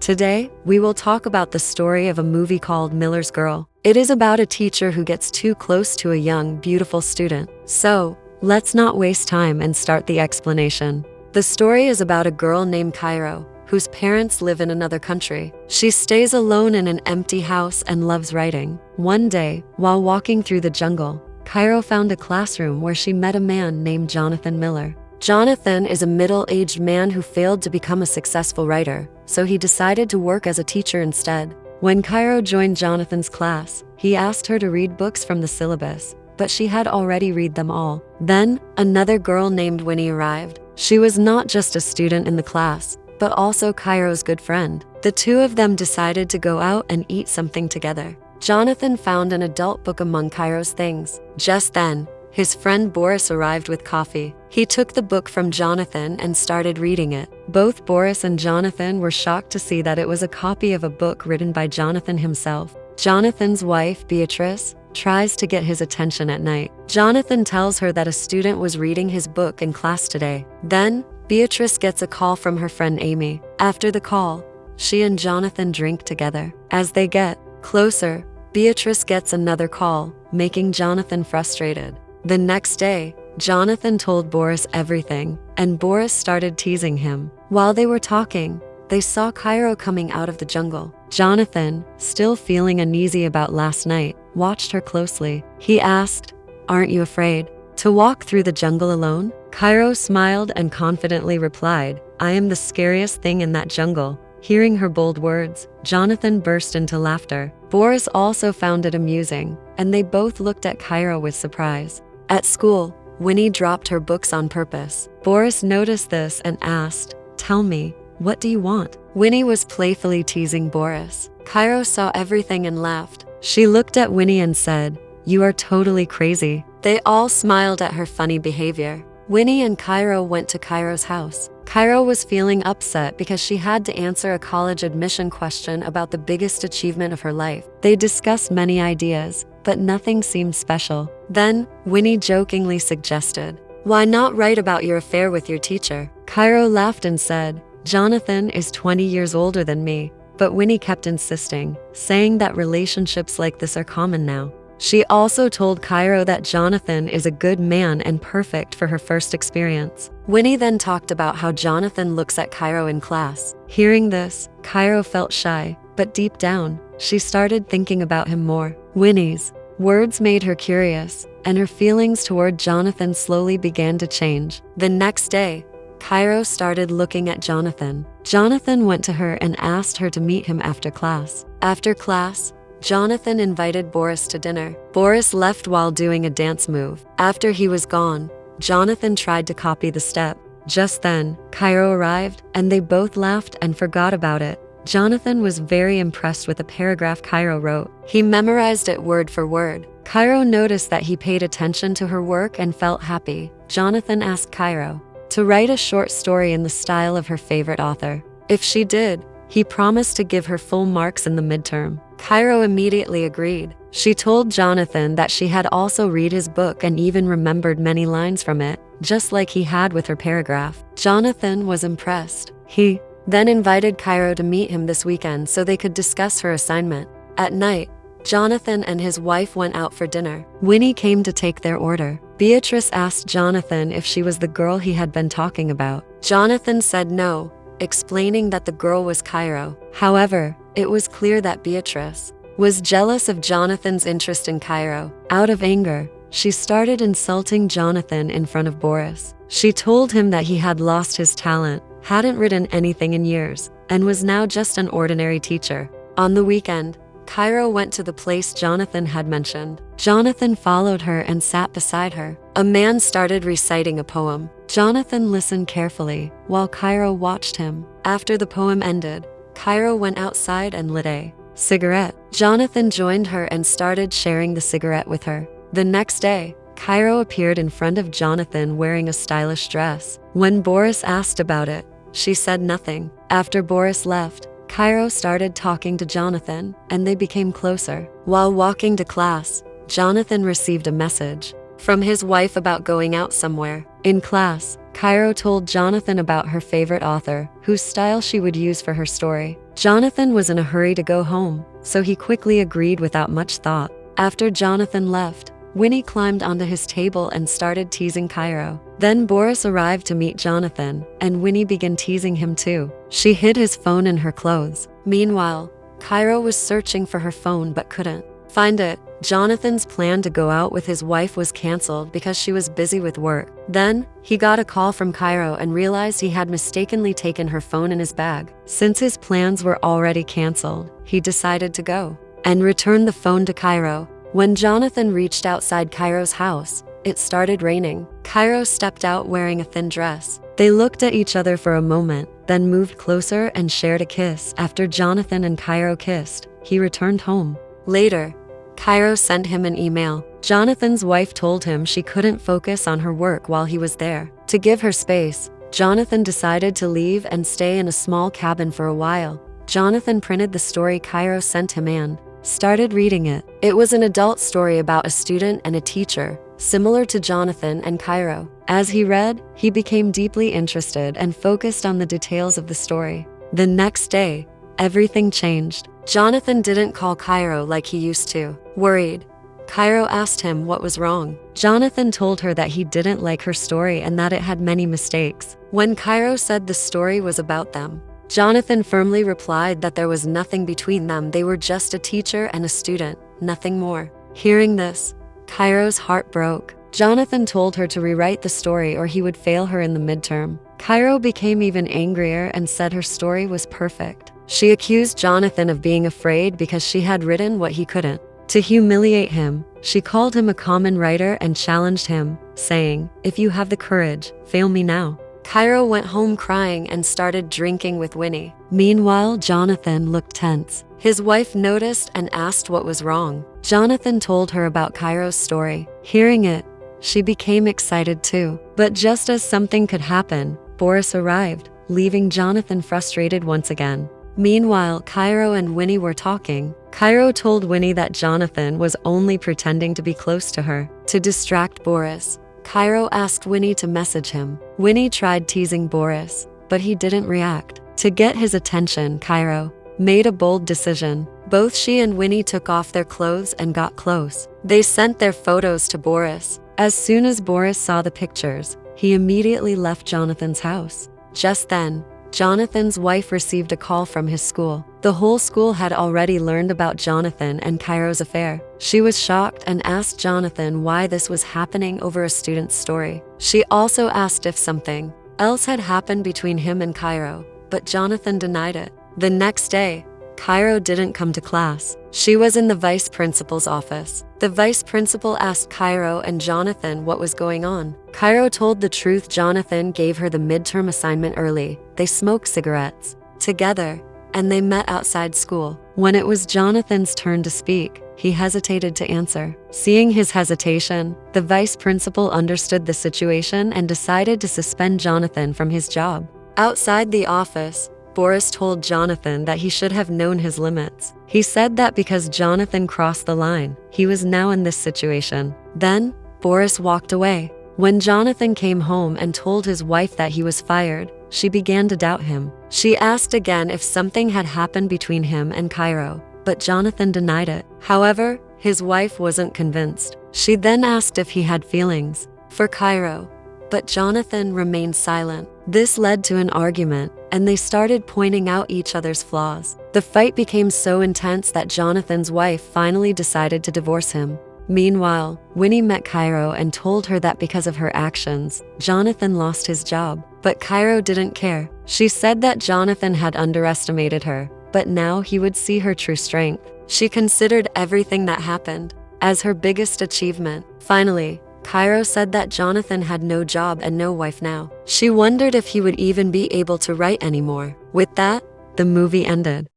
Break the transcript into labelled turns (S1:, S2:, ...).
S1: Today, we will talk about the story of a movie called Miller's Girl. It is about a teacher who gets too close to a young, beautiful student. So, let's not waste time and start the explanation. The story is about a girl named Cairo, whose parents live in another country. She stays alone in an empty house and loves writing. One day, while walking through the jungle, Cairo found a classroom where she met a man named Jonathan Miller. Jonathan is a middle-aged man who failed to become a successful writer, so he decided to work as a teacher instead. When Cairo joined Jonathan's class, he asked her to read books from the syllabus, but she had already read them all. Then, another girl named Winnie arrived. She was not just a student in the class, but also Cairo's good friend. The two of them decided to go out and eat something together. Jonathan found an adult book among Cairo's things. Just then, his friend Boris arrived with coffee. He took the book from Jonathan and started reading it. Both Boris and Jonathan were shocked to see that it was a copy of a book written by Jonathan himself. Jonathan's wife, Beatrice, tries to get his attention at night. Jonathan tells her that a student was reading his book in class today. Then, Beatrice gets a call from her friend Amy. After the call, she and Jonathan drink together. As they get closer, Beatrice gets another call, making Jonathan frustrated. The next day, Jonathan told Boris everything, and Boris started teasing him. While they were talking, they saw Cairo coming out of the jungle. Jonathan, still feeling uneasy about last night, watched her closely. He asked, "Aren't you afraid to walk through the jungle alone?" Cairo smiled and confidently replied, "I am the scariest thing in that jungle." Hearing her bold words, Jonathan burst into laughter. Boris also found it amusing, and they both looked at Cairo with surprise. At school, Winnie dropped her books on purpose. Boris noticed this and asked, "Tell me, what do you want?" Winnie was playfully teasing Boris. Cairo saw everything and laughed. She looked at Winnie and said, "You are totally crazy." They all smiled at her funny behavior. Winnie and Cairo went to Cairo's house. Cairo was feeling upset because she had to answer a college admission question about the biggest achievement of her life. They discussed many ideas, but nothing seemed special. Then, Winnie jokingly suggested, "Why not write about your affair with your teacher?" Cairo laughed and said, "Jonathan is 20 years older than me." But Winnie kept insisting, saying that relationships like this are common now. She also told Cairo that Jonathan is a good man and perfect for her first experience. Winnie then talked about how Jonathan looks at Cairo in class. Hearing this, Cairo felt shy, but deep down, she started thinking about him more. Winnie's words made her curious, and her feelings toward Jonathan slowly began to change. The next day, Cairo started looking at Jonathan. Jonathan went to her and asked her to meet him after class. After class, Jonathan invited Boris to dinner. Boris left while doing a dance move. After he was gone, Jonathan tried to copy the step. Just then, Cairo arrived, and they both laughed and forgot about it. Jonathan was very impressed with a paragraph Cairo wrote. He memorized it word for word. Cairo noticed that he paid attention to her work and felt happy. Jonathan asked Cairo to write a short story in the style of her favorite author. If she did, he promised to give her full marks in the midterm. Cairo immediately agreed. She told Jonathan that she had also read his book and even remembered many lines from it, just like he had with her paragraph. Jonathan was impressed. He then invited Cairo to meet him this weekend so they could discuss her assignment. At night, Jonathan and his wife went out for dinner. Winnie came to take their order. Beatrice asked Jonathan if she was the girl he had been talking about. Jonathan said no, explaining that the girl was Cairo. However, it was clear that Beatrice was jealous of Jonathan's interest in Cairo. Out of anger, she started insulting Jonathan in front of Boris. She told him that he had lost his talent, hadn't written anything in years, and was now just an ordinary teacher. On the weekend, Cairo went to the place Jonathan had mentioned. Jonathan followed her and sat beside her. A man started reciting a poem. Jonathan listened carefully, while Cairo watched him. After the poem ended, Cairo went outside and lit a cigarette. Jonathan joined her and started sharing the cigarette with her. The next day, Cairo appeared in front of Jonathan wearing a stylish dress. When Boris asked about it, she said nothing. After Boris left, Cairo started talking to Jonathan, and they became closer. While walking to class, Jonathan received a message from his wife about going out somewhere. In class, Cairo told Jonathan about her favorite author, whose style she would use for her story. Jonathan was in a hurry to go home, so he quickly agreed without much thought. After Jonathan left, Winnie climbed onto his table and started teasing Cairo. Then Boris arrived to meet Jonathan, and Winnie began teasing him too. She hid his phone in her clothes. Meanwhile, Cairo was searching for her phone but couldn't find it. Jonathan's plan to go out with his wife was canceled because she was busy with work. Then, he got a call from Cairo and realized he had mistakenly taken her phone in his bag. Since his plans were already canceled, he decided to go and return the phone to Cairo. When Jonathan reached outside Cairo's house, it started raining. Cairo stepped out wearing a thin dress. They looked at each other for a moment, then moved closer and shared a kiss. After Jonathan and Cairo kissed, he returned home. Later, Cairo sent him an email. Jonathan's wife told him she couldn't focus on her work while he was there. To give her space, Jonathan decided to leave and stay in a small cabin for a while. Jonathan printed the story Cairo sent him and started reading it. It was an adult story about a student and a teacher, similar to Jonathan and Cairo. As he read, he became deeply interested and focused on the details of the story. The next day, everything changed. Jonathan didn't call Cairo like he used to. Worried, Cairo asked him what was wrong. Jonathan told her that he didn't like her story and that it had many mistakes. When Cairo said the story was about them, Jonathan firmly replied that there was nothing between them. They were just a teacher and a student, nothing more. Hearing this, Cairo's heart broke. Jonathan told her to rewrite the story or he would fail her in the midterm. Cairo became even angrier and said her story was perfect. She accused Jonathan of being afraid because she had written what he couldn't. To humiliate him, she called him a common writer and challenged him, saying, "If you have the courage, fail me now." Cairo went home crying and started drinking with Winnie. Meanwhile, Jonathan looked tense. His wife noticed and asked what was wrong. Jonathan told her about Cairo's story. Hearing it, she became excited too. But just as something could happen, Boris arrived, leaving Jonathan frustrated once again. Meanwhile, Cairo and Winnie were talking. Cairo told Winnie that Jonathan was only pretending to be close to her. To distract Boris, Cairo asked Winnie to message him. Winnie tried teasing Boris, but he didn't react. To get his attention, Cairo made a bold decision. Both she and Winnie took off their clothes and got close. They sent their photos to Boris. As soon as Boris saw the pictures, he immediately left Jonathan's house. Just then, Jonathan's wife received a call from his school. The whole school had already learned about Jonathan and Cairo's affair. She was shocked and asked Jonathan why this was happening over a student's story. She also asked if something else had happened between him and Cairo, but Jonathan denied it. The next day, Cairo didn't come to class. She was in the vice principal's office. The vice principal asked Cairo and Jonathan what was going on. Cairo told the truth. Jonathan gave her the midterm assignment early. They smoked cigarettes together, and they met outside school. When it was Jonathan's turn to speak, he hesitated to answer. Seeing his hesitation, the vice principal understood the situation and decided to suspend Jonathan from his job. Outside the office, Boris told Jonathan that he should have known his limits. He said that because Jonathan crossed the line, he was now in this situation. Then, Boris walked away. When Jonathan came home and told his wife that he was fired, she began to doubt him. She asked again if something had happened between him and Cairo, but Jonathan denied it. However, his wife wasn't convinced. She then asked if he had feelings for Cairo, but Jonathan remained silent. This led to an argument, and they started pointing out each other's flaws. The fight became so intense that Jonathan's wife finally decided to divorce him. Meanwhile, Winnie met Cairo and told her that because of her actions, Jonathan lost his job. But Cairo didn't care. She said that Jonathan had underestimated her, but now he would see her true strength. She considered everything that happened as her biggest achievement. Finally, Cairo said that Jonathan had no job and no wife now. She wondered if he would even be able to write anymore. With that, the movie ended.